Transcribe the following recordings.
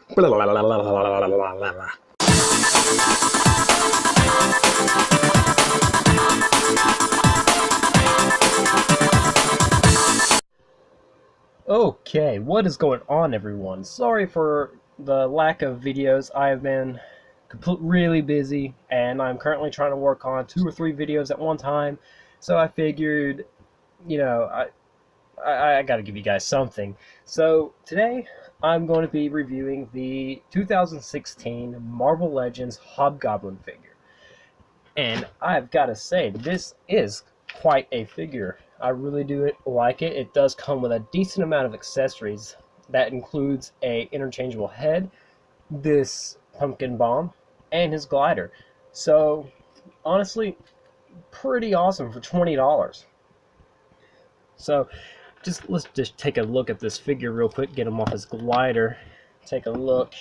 Okay, what is going on, everyone? Sorry for the lack of videos. I've been really busy, and I'm currently trying to work on 2 or 3 videos at one time. So I figured, you know, I got to give you guys something. So today I'm going to be reviewing the 2016 Marvel Legends Hobgoblin figure. And I've got to say, this is quite a figure. I really do like it. It does come with a decent amount of accessories. That includes a interchangeable head, this pumpkin bomb, and his glider. So, honestly, pretty awesome for $20. So, let's just take a look at this figure real quick, get him off his glider. Take a look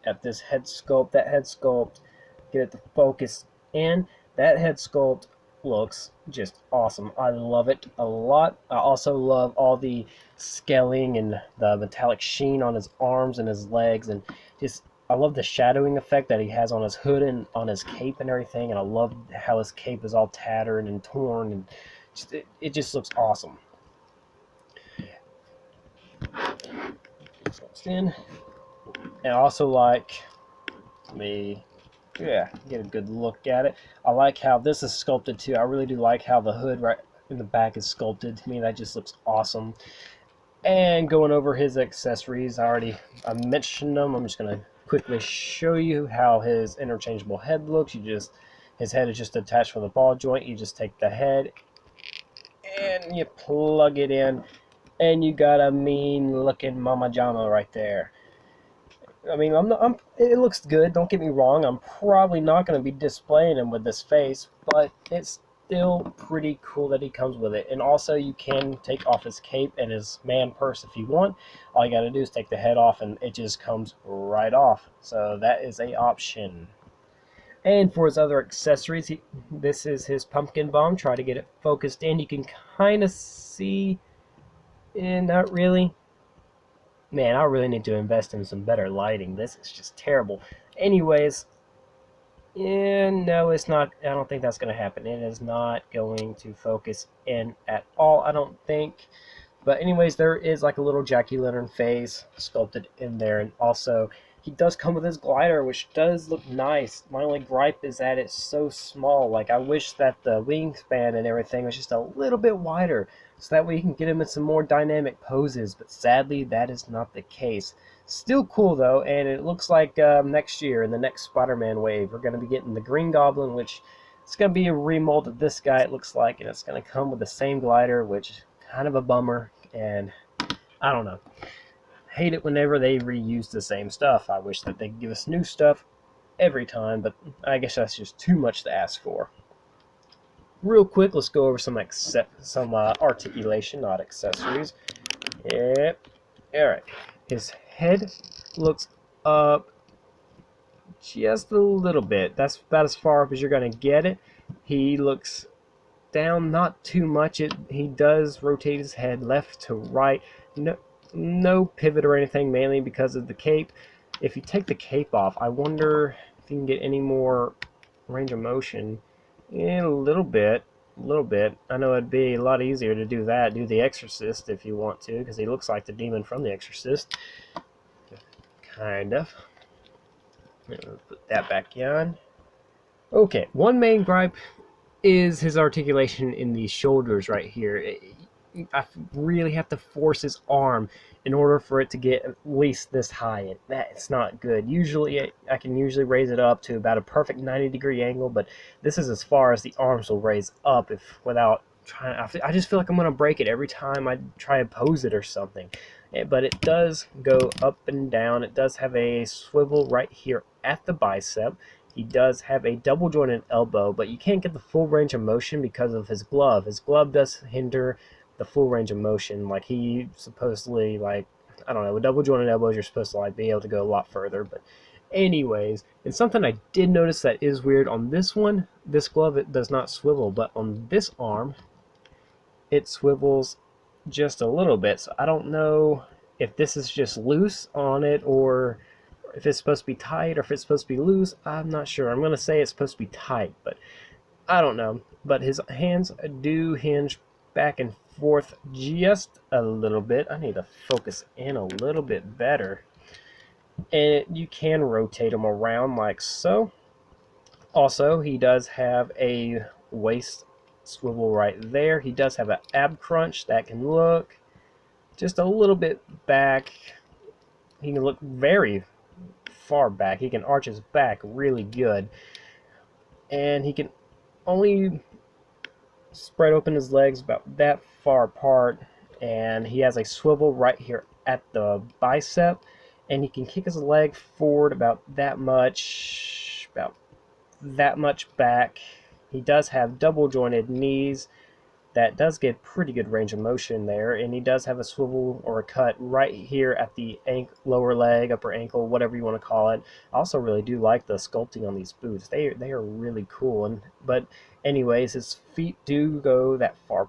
at this head sculpt. That head sculpt, get it to focus in. That head sculpt looks just awesome. I love it a lot. I also love all the scaling and the metallic sheen on his arms and his legs, and just I love the shadowing effect that he has on his hood and on his cape and everything. And I love how his cape is all tattered and torn, and it just looks awesome. And I also like get a good look at it. I like how this is sculpted too. I really do like how the hood right in the back is sculpted. To me, that just looks awesome. And going over his accessories, I mentioned them. I'm just gonna quickly show you how his interchangeable head looks. His head is just attached with a ball joint. You just take the head and you plug it in, and you got a mean looking mama jama right there. I mean, it looks good, don't get me wrong. I'm probably not going to be displaying him with this face, but it's still pretty cool that he comes with it. And also, you can take off his cape and his man purse if you want. All you got to do is take the head off, and it just comes right off. So that is an option. And for his other accessories, this is his pumpkin bomb. Try to get it focused in. You can kind of see, and not really. Man, I really need to invest in some better lighting. This is just terrible. Anyways, no, it's not. I don't think that's going to happen. It is not going to focus in at all, I don't think. But anyways, there is like a little jack-o'-lantern face sculpted in there. And also, he does come with his glider, which does look nice. My only gripe is that it's so small. Like, I wish that the wingspan and everything was just a little bit wider, so that way you can get him in some more dynamic poses, but sadly that is not the case. Still cool though, and it looks like next year in the next Spider-Man wave we're going to be getting the Green Goblin, which it's going to be a remold of this guy, it looks like, and it's going to come with the same glider, which is kind of a bummer. And I don't know, hate it whenever they reuse the same stuff. I wish that they'd give us new stuff every time, but I guess that's just too much to ask for. Real quick, let's go over some articulation, not accessories. Yep. Alright. His head looks up just a little bit. That's about as far up as you're going to get it. He looks down, not too much. He does rotate his head left to right. No pivot or anything, mainly because of the cape. If you take the cape off, I wonder if you can get any more range of motion. Yeah, a little bit. I know it'd be a lot easier to do that. Do the Exorcist if you want to, because he looks like the demon from the Exorcist. Kind of. Put that back on. Okay, one main gripe is his articulation in the shoulders right here. I really have to force his arm in order for it to get at least this high, and that's not good. Usually I can raise it up to about a perfect 90-degree angle, but this is as far as the arms will raise up without trying. I just feel like I'm going to break it every time I try to pose it or something. But it does go up and down. It does have a swivel right here at the bicep. He does have a double jointed elbow, but you can't get the full range of motion because of his glove. His glove does hinder the full range of motion. Like, he supposedly, like, I don't know, with double jointed elbows you're supposed to like be able to go a lot further. But anyways, and something I did notice that is weird on this one, this glove, it does not swivel, but on this arm it swivels just a little bit. So I don't know if this is just loose on it or if it's supposed to be tight or if it's supposed to be loose, I'm not sure. I'm going to say it's supposed to be tight, but I don't know. But his hands do hinge back and forth just a little bit. I need to focus in a little bit better. And you can rotate him around like so. Also, he does have a waist swivel right there. He does have an ab crunch that can look just a little bit back. He can look very far back. He can arch his back really good. And he can only spread open his legs about that far apart. And he has a swivel right here at the bicep. And he can kick his leg forward about that much back. He does have double jointed knees. That does get pretty good range of motion there, and he does have a swivel or a cut right here at the lower leg, upper ankle, whatever you want to call it. I also really do like the sculpting on these boots. They are really cool. But anyways, his feet do go that far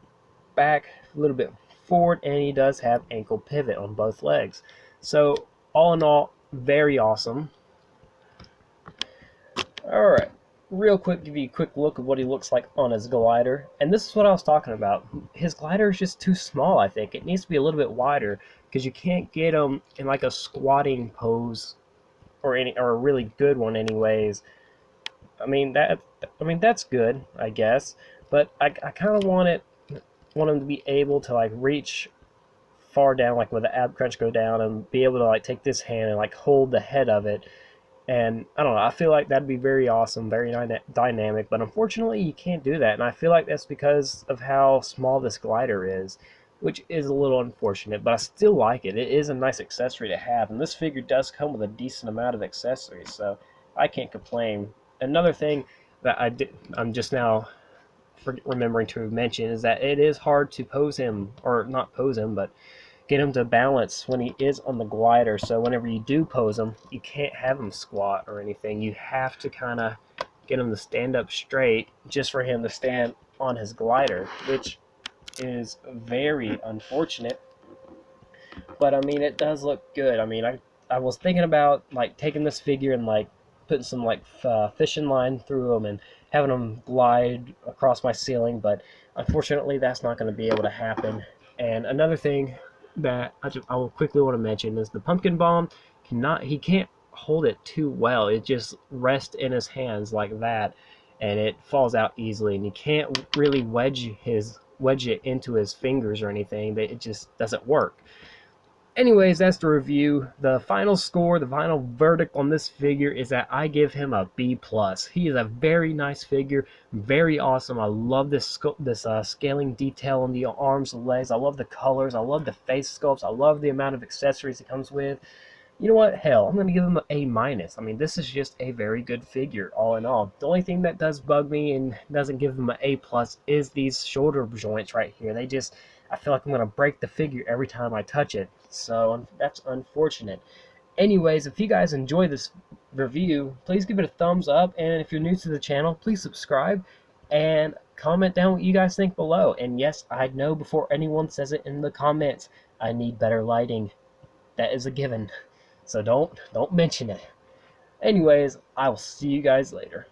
back, a little bit forward, and he does have ankle pivot on both legs. So all in all, very awesome. All right. Real quick, give you a quick look at what he looks like on his glider. And this is what I was talking about. His glider is just too small, I think. It needs to be a little bit wider because you can't get him in like a squatting pose or a really good one anyways. I mean that's good, I guess, but I kind of want him to be able to like reach far down, like with the ab crunch go down, and be able to like take this hand and like hold the head of it. And I don't know, I feel like that'd be very awesome, very dynamic, but unfortunately you can't do that. And I feel like that's because of how small this glider is, which is a little unfortunate, but I still like it. It is a nice accessory to have, and this figure does come with a decent amount of accessories, so I can't complain. Another thing that I'm just now remembering to mention is that it is hard to pose him, or not pose him, but get him to balance when he is on the glider. So whenever you do pose him, you can't have him squat or anything. You have to kind of get him to stand up straight just for him to stand on his glider, which is very unfortunate. But I mean, it does look good. I mean, I was thinking about like taking this figure and like putting some like fishing line through him and having him glide across my ceiling, but unfortunately that's not going to be able to happen. And another thing that I will quickly want to mention is the pumpkin bomb he can't hold it too well. It just rests in his hands like that, and it falls out easily, and you can't really wedge it into his fingers or anything. It just doesn't work. Anyways, that's the review. The final score, the final verdict on this figure is that I give him a B+. He is a very nice figure, very awesome. I love this scaling detail on the arms and legs. I love the colors. I love the face sculpts. I love the amount of accessories it comes with. You know what? Hell, I'm going to give him an A-. I mean, this is just a very good figure, all in all. The only thing that does bug me and doesn't give him an A+ is these shoulder joints right here. I feel like I'm going to break the figure every time I touch it. So that's unfortunate. Anyways, if you guys enjoy this review, please give it a thumbs up. And if you're new to the channel, please subscribe and comment down what you guys think below. And yes, I know before anyone says it in the comments, I need better lighting. That is a given. So don't mention it. Anyways, I will see you guys later.